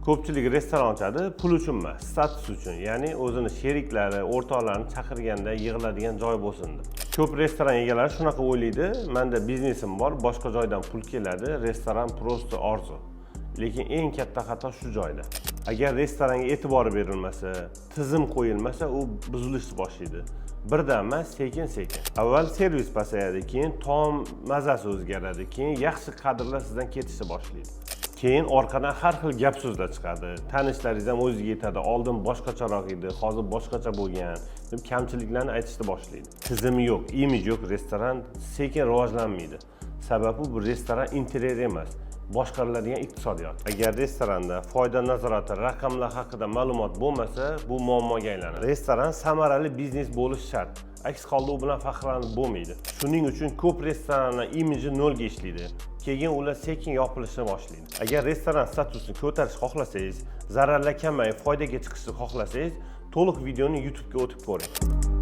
Ko'pchilik restoran ochadi pul uchun emas, status uchun, ya'ni o'zini sheriklari, o'rtoqlarini chaqirganda yig'iladigan joy bo'lsin deb. Ko'p restoran egalari shunaqa o'ylaydi, menda biznesim bor, boshqa joydan pul keladi, restoran prosta orzu. Lekin eng katta xato shu joyda. Agar restoranga e'tibor berilmasa, tizim qo'yilmasa, u buzilishni boshlaydi. Birdan emas, sekin-sekin. Avval servis pasayadi, keyin taom mazasi o'zgaradi, keyin yaxshi kadrlar sizdan ketishni boshlaydi. Keyin orqadan har xil gap so'zlar chiqadi. Tanishlaringiz ham o'ziga yetadi. Oldin boshqacharoq edi, hozir boshqacha bo'lgan deb kamchiliklarni aytishni boshlaydi. Tizimi yo'q, imij yo'q, restoran sekin rivojlanmaydi. Sababi bu restoran interyeri emas, boshqariladigan iqtisodiyot. Agar restoranda foyda nazorati, raqamlar haqida ma'lumot bo'lmasa, bu muammoga aylanadi. Restoran samarali biznes bo'lishi shart. Aks holda u bilan faxrlanib bo'lmaydi. Shuning uchun ko'p restoranlar imiji nolga ishlaydi. Keyin ular sekin yopilishni boshlaydi. Agar restoran statusini ko'tarishni xohlasangiz, zararlar kamayib, foydaga chiqishni xohlasangiz, to'liq videoni YouTube'ga o'tib ko'ring.